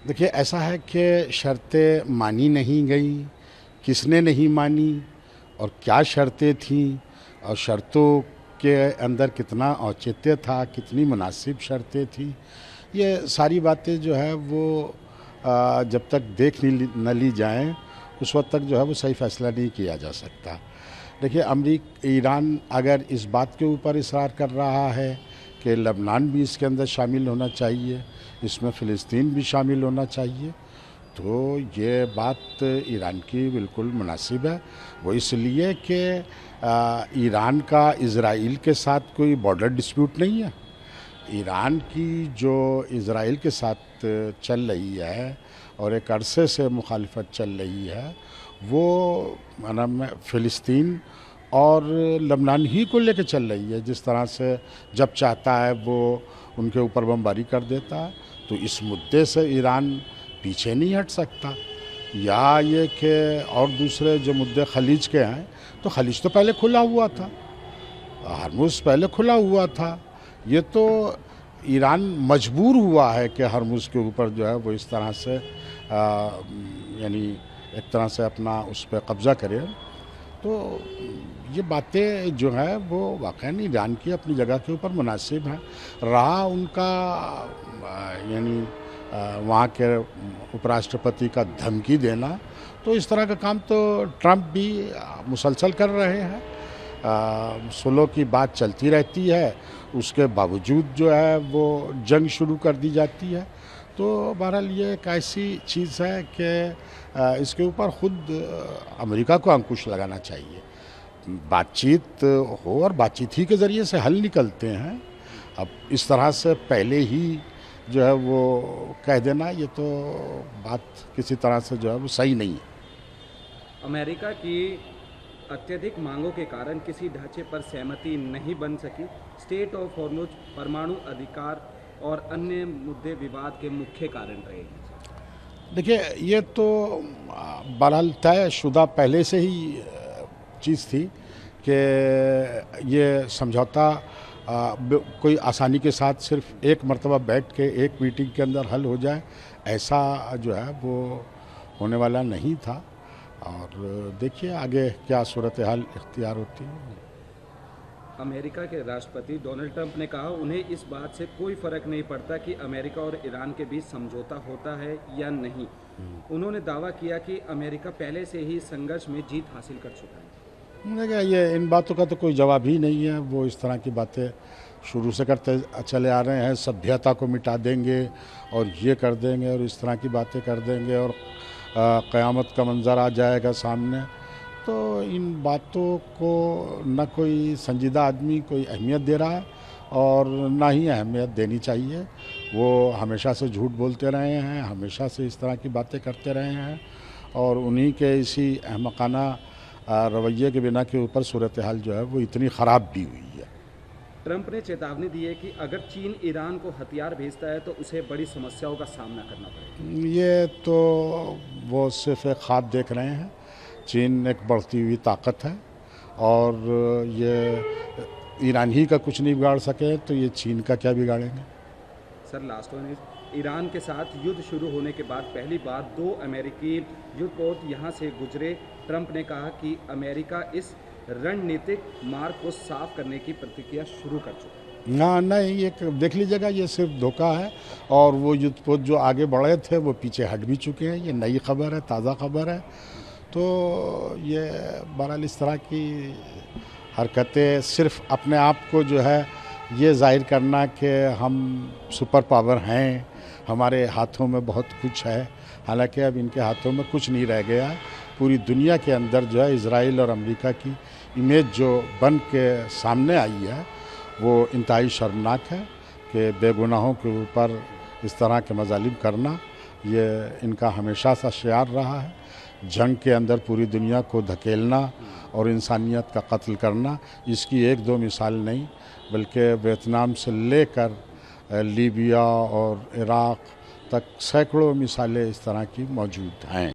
देखिए, ऐसा है कि शर्तें मानी नहीं गई, किसने नहीं मानी और क्या शर्तें थीं और शर्तों के अंदर कितना औचित्य था, कितनी मुनासिब शर्तें थीं, ये सारी बातें जो है वो जब तक देख न ली जाएँ, उस वक़्त तक जो है वो सही फ़ैसला नहीं किया जा सकता। देखिए, ईरान अगर इस बात के ऊपर इसरार कर रहा है कि लबनान भी इसके अंदर शामिल होना चाहिए, इसमें फ़िलिस्तीन भी शामिल होना चाहिए, तो ये बात ईरान की बिल्कुल मुनासिब है। वो इसलिए कि ईरान का इज़राइल के साथ कोई बॉर्डर डिस्प्यूट नहीं है। ईरान की जो इज़राइल के साथ चल रही है और एक अरसे से मुखालिफत चल रही है, वो माना फ़िलिस्तीन और लबनान ही को लेके चल रही है। जिस तरह से जब चाहता है वो उनके ऊपर बमबारी कर देता है, तो इस मुद्दे से ईरान पीछे नहीं हट सकता। या ये कि और दूसरे जो मुद्दे खलीज के हैं, तो खलीज तो पहले खुला हुआ था, हरमुज़ पहले खुला हुआ था। ये तो ईरान मजबूर हुआ है कि हरमुज़ के ऊपर जो है वो इस तरह से यानी एक तरह से अपना उस पर कब्ज़ा करे। तो ये बातें जो है वो वाक़ई ईरान की अपनी जगह के ऊपर मुनासिब हैं। रहा उनका यानी वहाँ के उपराष्ट्रपति का धमकी देना, तो इस तरह का काम तो ट्रंप भी मुसलसल कर रहे हैं। सुलह की बात चलती रहती है, उसके बावजूद जो है वो जंग शुरू कर दी जाती है। तो बहरहाल ये एक ऐसी चीज़ है कि इसके ऊपर ख़ुद अमेरिका को अंकुश लगाना चाहिए। बातचीत हो और बातचीत ही के ज़रिए से हल निकलते हैं। अब इस तरह से पहले ही जो है वो कह देना, ये तो बात किसी तरह से जो है वो सही नहीं है। अमेरिका की अत्यधिक मांगों के कारण किसी ढांचे पर सहमति नहीं बन सकी। स्टेट ऑफ हॉर्मुज़, परमाणु अधिकार और अन्य मुद्दे विवाद के मुख्य कारण रहे हैं। देखिए, ये तो बहरहाल तयशुदा पहले से ही चीज़ थी कि ये समझौता कोई आसानी के साथ सिर्फ एक मर्तबा बैठ के एक मीटिंग के अंदर हल हो जाए, ऐसा जो है वो होने वाला नहीं था। और देखिए आगे क्या सूरत हाल इख्तियार होती है। अमेरिका के राष्ट्रपति डोनाल्ड ट्रंप ने कहा, उन्हें इस बात से कोई फ़र्क नहीं पड़ता कि अमेरिका और ईरान के बीच समझौता होता है या नहीं। उन्होंने दावा किया कि अमेरिका पहले से ही संघर्ष में जीत हासिल कर चुका है। देखिए, ये इन बातों का तो कोई जवाब ही नहीं है। वो इस तरह की बातें शुरू से करते चले आ रहे हैं, सभ्यता को मिटा देंगे और ये कर देंगे और इस तरह की बातें कर देंगे और क़यामत का मंज़र आ जाएगा सामने। तो इन बातों को न कोई संजीदा आदमी कोई अहमियत दे रहा है और ना ही अहमियत देनी चाहिए। वो हमेशा से झूठ बोलते रहे हैं, हमेशा से इस तरह की बातें करते रहे हैं और उन्हीं के इसी अहमकाना रवैये के बिना के ऊपर सूरत हाल जो है वो इतनी ख़राब भी हुई है। ट्रंप ने चेतावनी दी है कि अगर चीन ईरान को हथियार भेजता है तो उसे बड़ी समस्याओं का सामना करना पड़ेगा। ये तो वो सिर्फ एक ख्वाब देख रहे हैं। चीन एक बढ़ती हुई ताकत है और ये ईरान ही का कुछ नहीं बिगाड़ सके, तो ये चीन का क्या बिगाड़ेंगे। Sir, last one is, Iran के साथ युद्ध शुरू होने के बाद पहली बार 2 अमेरिकी युद्धपोत यहाँ से गुजरे। ट्रंप ने कहा कि अमेरिका इस रणनीतिक मार्ग को साफ करने की प्रक्रिया शुरू कर चुका है। ना नहीं, ये देख लीजिएगा, ये सिर्फ धोखा है और वो युद्धपोत जो आगे बढ़े थे वो पीछे हट भी चुके हैं। ये नई खबर है, ताज़ा खबर है। तो ये बहरहाल इस तरह की हरकतें सिर्फ अपने आप को जो है ये जाहिर करना कि हम सुपर पावर हैं, हमारे हाथों में बहुत कुछ है। हालांकि अब इनके हाथों में कुछ नहीं रह गया। पूरी दुनिया के अंदर जो है इज़राइल और अमेरिका की इमेज जो बन के सामने आई है वो इंतहाई शर्मनाक है कि बेगुनाहों के ऊपर इस तरह के मजालिम करना ये इनका हमेशा सा शियार रहा है। जंग के अंदर पूरी दुनिया को धकेलना और इंसानियत का कत्ल करना, इसकी एक दो मिसाल नहीं बल्कि वियतनाम से लेकर लीबिया और इराक़ तक सैकड़ों मिसालें इस तरह की मौजूद हैं।